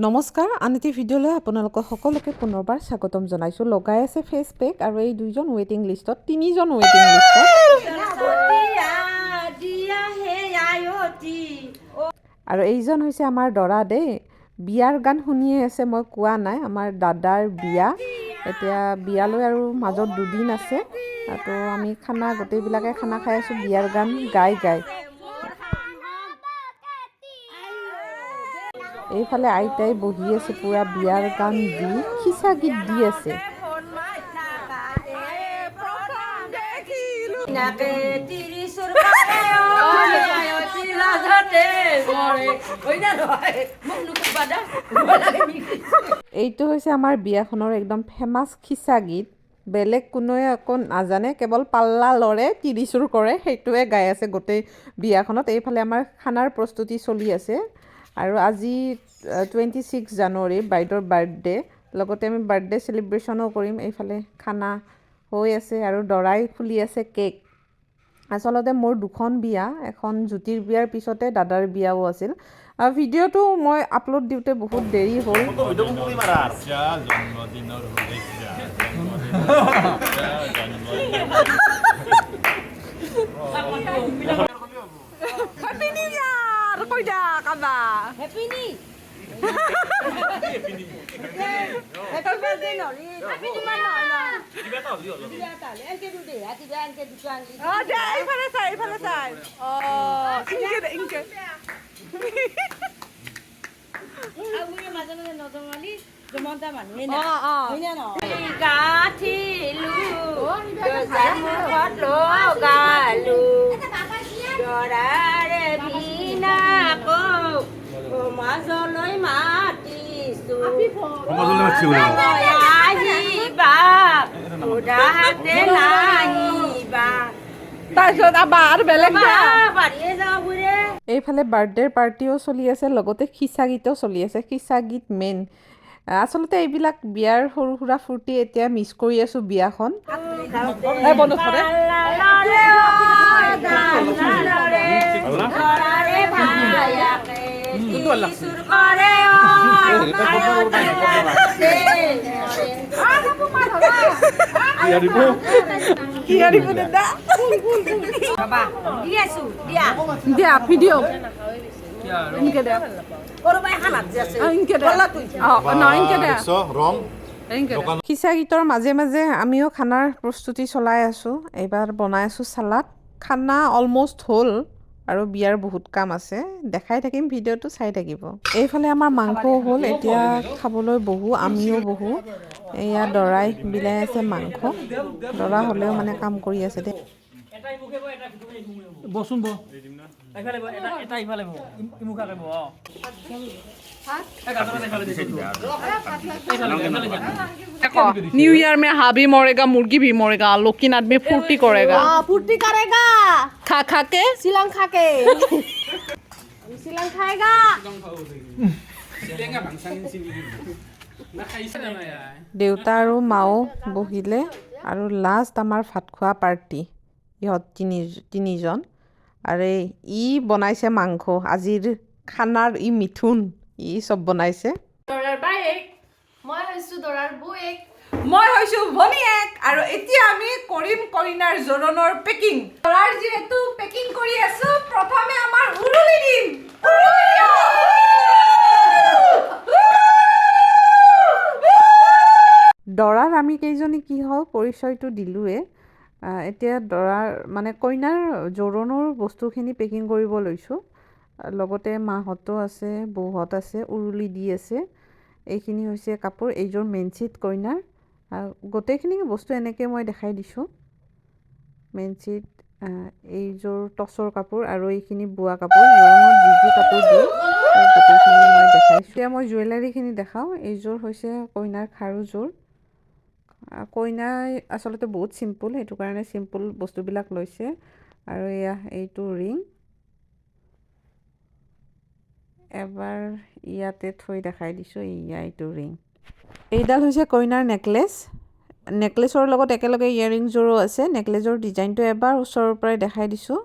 নমস্কাৰ আনটি ভিডিঅ'লৈ আপোনালোকক সকলোকে পুনৰবাৰ স্বাগতম জনাইছোঁ। লগাই আছে ফেচ পেক আৰু এই দুইজন ৱেইটিং লিষ্টত, তিনিজন ৱেইটিং লিষ্টত। আৰু এইজন হৈছে আমাৰ দৰা দেই। বিয়াৰ গান শুনিয়ে আছে, মই কোৱা নাই, আমাৰ দাদাৰ বিয়া। এতিয়া বিয়ালৈ আৰু মাজত দুদিন আছে, তো আমি গোটেইবিলাকে খানা খাই আছোঁ বিয়াৰ গান গাই গাই। এইফালে আইতাই বহি আছে পুৰা বিয়াৰ গান দি, খিচা গীত দি আছে। এইটো হৈছে আমাৰ বিয়াখনৰ একদম ফেমাছ খিচা গীত। বেলেগ কোনোৱে আকৌ নাজানে, কেৱল পাল্লা লৰে, তিৰি চুৰ কৰে, সেইটোৱে গাই আছে গোটেই বিয়াখনত। এইফালে আমাৰ খানাৰ প্ৰস্তুতি চলি আছে। আৰু আজি 26 জানুৱাৰী বাইদেউৰ বাৰ্থডে, লগতে আমি বাৰ্থডে চেলিব্ৰেশ্যনো কৰিম। এইফালে খানা হৈ আছে আৰু দৰাই খুলি আছে কেক। আচলতে মোৰ দুখন বিয়া, এখন জ্যোতিৰ বিয়াৰ পিছতে দাদাৰ বিয়াও আছিল। ভিডিঅ'টো মই আপলোড দিওঁতে বহুত দেৰি হ'ল। এইফালে বাৰ্থডেৰ পাৰ্টিও চলি আছে, লগতে খিচা গীতো চলি আছে। খিচা গীত মেইন। আচলতে এইবিলাক বিয়াৰ সৰু সুৰা ফূৰ্তি এতিয়া মিছ কৰি আছোঁ বিয়াখন। খিচা গীতৰ মাজে মাজে আমিও খানাৰ প্ৰস্তুতি চলাই আছোঁ। এইবাৰ বনাই আছোঁ চালাড। খানা অলমষ্ট হ'ল আৰু বিয়াৰ বহুত কাম আছে, দেখাই থাকিম, ভিডিঅ'টো চাই থাকিব। এইফালে আমাৰ মাংসও হ'ল, এতিয়া খাবলৈ বহো, আমিও বহো। এয়া দৰাই বিলাই আছে মাংস। দৰা হ'লেও মানে কাম কৰি আছে দেই। न्यू ईयर में हाँ भी मरेगा, मुर्गी भी मरेगा, लोकीनाथ में फुर्ती करेगा। फुर्ती करेगा खा खा के सिलंग खा के सिलंग खाएगा। দেউতা আৰু মাও বহিলে আৰু লাষ্ট আমাৰ ভাত খোৱা পাৰ্টি। ইহঁত তিনিজন আৰু ই বনাইছে মাংস। আজিৰ খানাৰ ই মিথুন, ই চব বনাইছে। দৰাৰ বায়েক, মই হৈছোঁ দৰাৰ বৌয়েক, মই হৈছোঁ ভনীয়েক। আৰু এতিয়া আমি কৰিম কইনাৰ জোৰোণৰ পেকিং। দৰাৰ যিহেতু পেকিং কৰি আছো, প্ৰথমে আমাৰ উৰুলি দিম। দৰাৰ আমি কেইজনী কি হওঁ পৰিচয়টো দিলোৱে। এতিয়া দৰাৰ মানে কইনাৰ জোৰোণৰ বস্তুখিনি পেকিং কৰিব লৈছোঁ। লগতে মাহঁতো আছে, বৌহঁত আছে, উৰুলি দি আছে। এইখিনি হৈছে কাপোৰ, এইযোৰ মেইন ছিট কইনাৰ। গোটেইখিনি বস্তু এনেকৈ মই দেখাই দিছোঁ। মেইন ছিট, এইযোৰ টচৰ কাপোৰ আৰু এইখিনি বোৱা কাপোৰ। জোৰোণত যি যি কাপোৰ দিয়ে গোটেইখিনি মই দেখাইছোঁ। এতিয়া মই জুৱেলাৰীখিনি দেখাওঁ। এইযোৰ হৈছে কইনাৰ খাৰুযোৰ। কইনাই আচলতে বহুত চিম্পুল, সেইটো কাৰণে চিম্পুল বস্তুবিলাক লৈছে। আৰু এয়া এইটো ৰিং, এবাৰ ইয়াতে থৈ দেখাই দিছোঁ। এইটো ৰিং। এইডাল হৈছে কইনাৰ নেকলেছ। নেকলেছৰ লগত একেলগে ইয়েৰিংযোৰো আছে। নেকলেছৰ ডিজাইনটো এবাৰ ওচৰৰ পৰাই দেখাই দিছোঁ।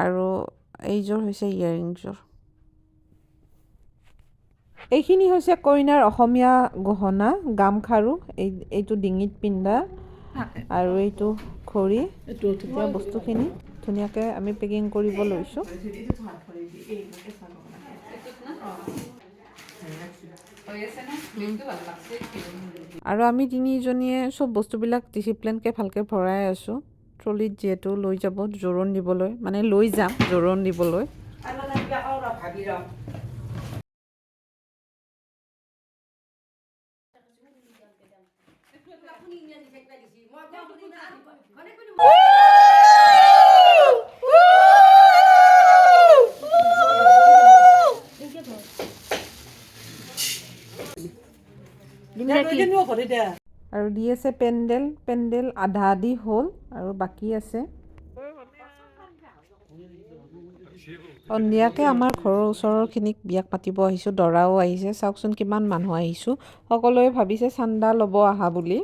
আৰু এইযোৰ হৈছে ইয়েৰিংযোৰ। এইখিনি হৈছে কইনাৰ অসমীয়া গহনা গামখাৰু এইটো ডিঙিত পিন্ধা আৰু এইটো ঘড়ী এতিয়া বস্তুখিনি ধুনীয়াকৈ আমি পেকিং কৰিব লৈছোঁ আৰু আমি তিনিজনীয়ে চব বস্তুবিলাক ডিচিপ্লিনকৈ ভালকৈ ভৰাই আছোঁ ট্ৰলিত যিহেতু লৈ যাব জোৰোণ দিবলৈ মানে লৈ যাম জোৰোণ দিবলৈ আৰু দি আছে পেণ্ডেল আধা আধি হ'ল আৰু বাকী আছে সন্ধিয়াকৈ আমাৰ ঘৰৰ ওচৰৰখিনিক বিয়াক পাতিব আহিছোঁ দৰাও আহিছে চাওকচোন কিমান মানুহ আহিছোঁ সকলোৱে ভাবিছে চান্দা ল'ব আহা বুলি